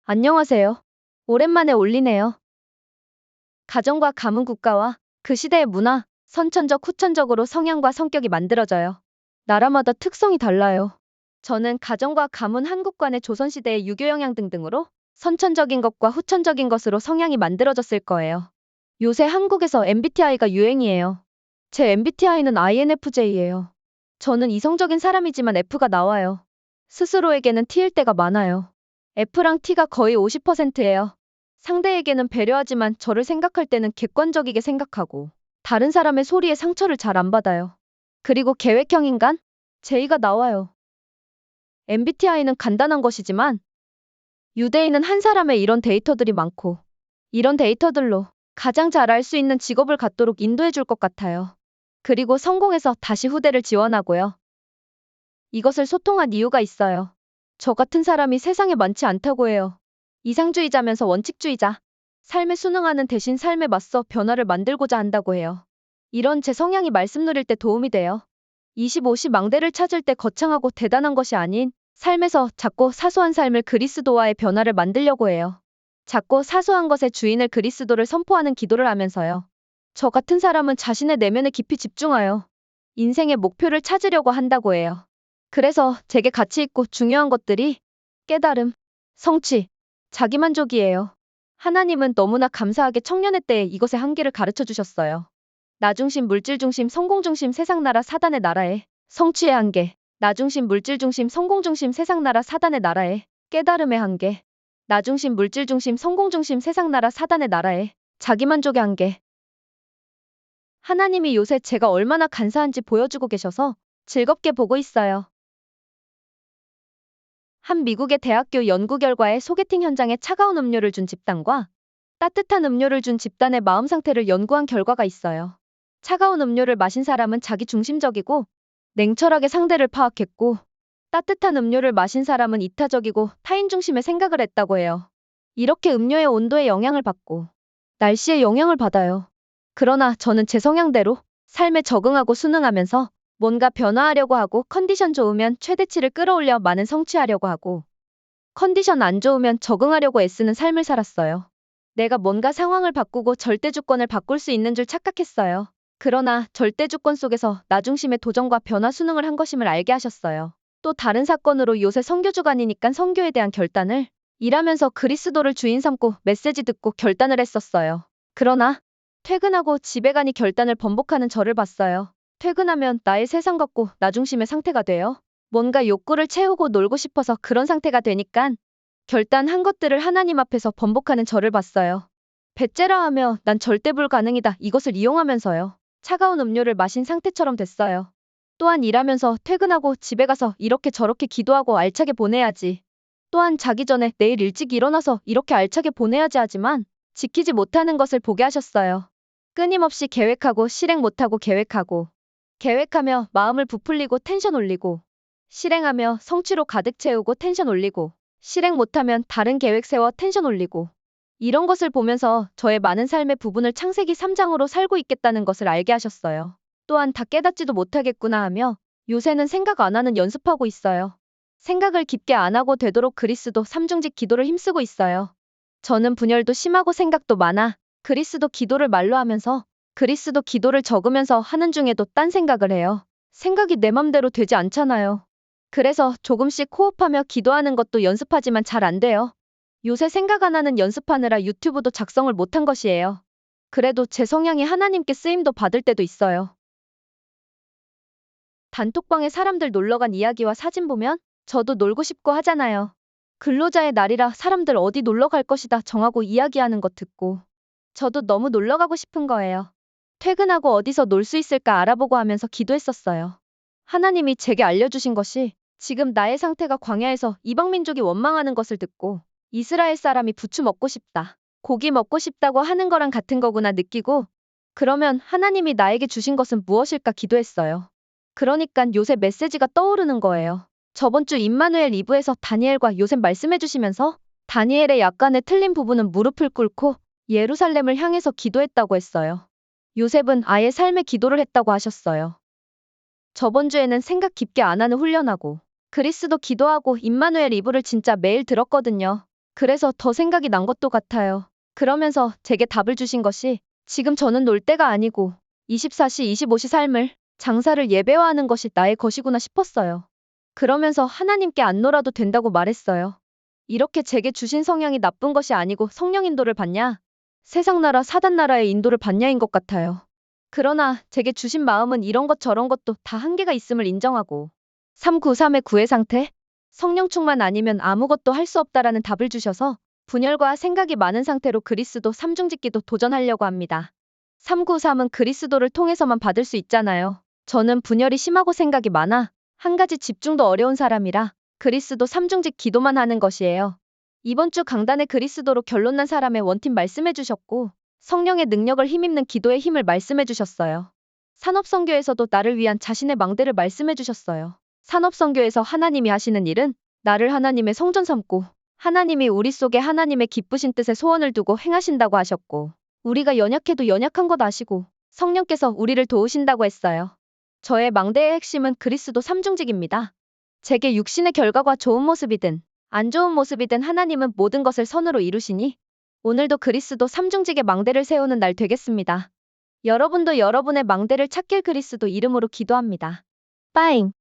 안녕하세요. 오랜만에 올리네요. 가정과 가문 국가와 그 시대의 문화, 선천적 후천적으로 성향과 성격이 만들어져요. 나라마다 특성이 달라요. 저는 가정과 가문 한국관의 조선시대의 유교 영향 등등으로 선천적인 것과 후천적인 것으로 성향이 만들어졌을 거예요. 요새 한국에서 MBTI가 유행이에요. 제 MBTI는 INFJ예요. 저는 이성적인 사람이지만 F가 나와요. 스스로에게는 T일 때가 많아요. F랑 T가 거의 50%예요. 상대에게는 배려하지만 저를 생각할 때는 객관적이게 생각하고 다른 사람의 소리에 상처를 잘 안 받아요. 그리고 계획형 인간? J가 나와요. MBTI는 간단한 것이지만 유대인은 한 사람의 이런 데이터들이 많고 이런 데이터들로 가장 잘 알 수 있는 직업을 갖도록 인도해 줄 것 같아요. 그리고 성공해서 다시 후대를 지원하고요. 이것을 소통한 이유가 있어요. 저 같은 사람이 세상에 많지 않다고 해요. 이상주의자면서 원칙주의자. 삶에 순응하는 대신 삶에 맞서 변화를 만들고자 한다고 해요. 이런 제 성향이 말씀 누릴 때 도움이 돼요. 25시 망대를 찾을 때 거창하고 대단한 것이 아닌 삶에서 작고 사소한 삶을 그리스도와의 변화를 만들려고 해요. 작고 사소한 것의 주인을 그리스도를 선포하는 기도를 하면서요. 저 같은 사람은 자신의 내면에 깊이 집중하여 인생의 목표를 찾으려고 한다고 해요. 그래서 제게 가치 있고 중요한 것들이 깨달음, 성취, 자기만족이에요. 하나님은 너무나 감사하게 청년의 때에 이것의 한계를 가르쳐 주셨어요. 나중심, 물질중심, 성공중심, 세상나라, 사단의 나라에 성취의 한계. 나중심, 물질중심, 성공중심, 세상나라, 사단의 나라에 깨달음의 한계. 나중심, 물질중심, 성공중심, 세상나라, 사단의 나라에 자기만족의 한계. 하나님이 요새 제가 얼마나 간사한지 보여주고 계셔서 즐겁게 보고 있어요. 한 미국의 대학교 연구 결과에 소개팅 현장에 차가운 음료를 준 집단과 따뜻한 음료를 준 집단의 마음 상태를 연구한 결과가 있어요. 차가운 음료를 마신 사람은 자기 중심적이고 냉철하게 상대를 파악했고 따뜻한 음료를 마신 사람은 이타적이고 타인 중심의 생각을 했다고 해요. 이렇게 음료의 온도에 영향을 받고 날씨에 영향을 받아요. 그러나 저는 제 성향대로 삶에 적응하고 순응하면서 뭔가 변화하려고 하고 컨디션 좋으면 최대치를 끌어올려 많은 성취하려고 하고 컨디션 안 좋으면 적응하려고 애쓰는 삶을 살았어요. 내가 뭔가 상황을 바꾸고 절대주권을 바꿀 수 있는 줄 착각했어요. 그러나 절대주권 속에서 나중심의 도전과 변화 순응을 한 것임을 알게 하셨어요. 또 다른 사건으로 요새 선교 주간이니까 선교에 대한 결단을 일하면서 그리스도를 주인 삼고 메시지 듣고 결단을 했었어요. 그러나 퇴근하고 집에 가니 결단을 번복하는 저를 봤어요. 퇴근하면 나의 세상 같고 나중심의 상태가 돼요. 뭔가 욕구를 채우고 놀고 싶어서 그런 상태가 되니깐 결단한 것들을 하나님 앞에서 번복하는 저를 봤어요. 배째라 하며 난 절대 불가능이다 이것을 이용하면서요. 차가운 음료를 마신 상태처럼 됐어요. 또한 일하면서 퇴근하고 집에 가서 이렇게 저렇게 기도하고 알차게 보내야지. 또한 자기 전에 내일 일찍 일어나서 이렇게 알차게 보내야지 하지만 지키지 못하는 것을 보게 하셨어요. 끊임없이 계획하고 실행 못하고 계획하고 계획하며 마음을 부풀리고 텐션 올리고 실행하며 성취로 가득 채우고 텐션 올리고 실행 못하면 다른 계획 세워 텐션 올리고 이런 것을 보면서 저의 많은 삶의 부분을 창세기 3장으로 살고 있겠다는 것을 알게 하셨어요. 또한 다 깨닫지도 못하겠구나 하며 요새는 생각 안 하는 연습하고 있어요. 생각을 깊게 안 하고 되도록 그리스도 삼중직 기도를 힘쓰고 있어요. 저는 분열도 심하고 생각도 많아 그리스도 기도를 말로 하면서 그리스도 기도를 적으면서 하는 중에도 딴 생각을 해요. 생각이 내 맘대로 되지 않잖아요. 그래서 조금씩 호흡하며 기도하는 것도 연습하지만 잘 안 돼요. 요새 생각 안 하는 연습하느라 유튜브도 작성을 못한 것이에요. 그래도 제 성향이 하나님께 쓰임도 받을 때도 있어요. 단톡방에 사람들 놀러간 이야기와 사진 보면 저도 놀고 싶고 하잖아요. 근로자의 날이라 사람들 어디 놀러 갈 것이다 정하고 이야기하는 것 듣고 저도 너무 놀러 가고 싶은 거예요. 퇴근하고 어디서 놀 수 있을까 알아보고 하면서 기도했었어요. 하나님이 제게 알려주신 것이 지금 나의 상태가 광야에서 이방 민족이 원망하는 것을 듣고 이스라엘 사람이 부추 먹고 싶다, 고기 먹고 싶다고 하는 거랑 같은 거구나 느끼고 그러면 하나님이 나에게 주신 것은 무엇일까 기도했어요. 그러니까 요새 메시지가 떠오르는 거예요. 저번 주 임마누엘 2부에서 다니엘과 요셉 말씀해 주시면서 다니엘의 약간의 틀린 부분은 무릎을 꿇고 예루살렘을 향해서 기도했다고 했어요. 요셉은 아예 삶의 기도를 했다고 하셨어요. 저번 주에는 생각 깊게 안 하는 훈련하고 그리스도 기도하고 임마누엘 2부를 진짜 매일 들었거든요. 그래서 더 생각이 난 것도 같아요. 그러면서 제게 답을 주신 것이 지금 저는 놀 때가 아니고 24시 25시 삶을 장사를 예배화하는 것이 나의 것이구나 싶었어요. 그러면서 하나님께 안 놀아도 된다고 말했어요. 이렇게 제게 주신 성향이 나쁜 것이 아니고 성령 인도를 받냐? 세상 나라 사단 나라의 인도를 받냐인 것 같아요. 그러나 제게 주신 마음은 이런 것 저런 것도 다 한계가 있음을 인정하고 393의 구의 상태? 성령 충만 아니면 아무것도 할 수 없다라는 답을 주셔서 분열과 생각이 많은 상태로 그리스도 삼중직기도 도전하려고 합니다. 393은 그리스도를 통해서만 받을 수 있잖아요. 저는 분열이 심하고 생각이 많아 한 가지 집중도 어려운 사람이라 그리스도 삼중직 기도만 하는 것이에요. 이번 주 강단에 그리스도로 결론난 사람의 원팀 말씀해 주셨고 성령의 능력을 힘입는 기도의 힘을 말씀해 주셨어요. 산업선교에서도 나를 위한 자신의 망대를 말씀해 주셨어요. 산업선교에서 하나님이 하시는 일은 나를 하나님의 성전 삼고 하나님이 우리 속에 하나님의 기쁘신 뜻에 소원을 두고 행하신다고 하셨고 우리가 연약해도 연약한 것 아시고 성령께서 우리를 도우신다고 했어요. 저의 망대의 핵심은 그리스도 삼중직입니다. 제게 육신의 결과가 좋은 모습이든 안 좋은 모습이든 하나님은 모든 것을 선으로 이루시니 오늘도 그리스도 삼중직의 망대를 세우는 날 되겠습니다. 여러분도 여러분의 망대를 찾길 그리스도 이름으로 기도합니다. 빠잉.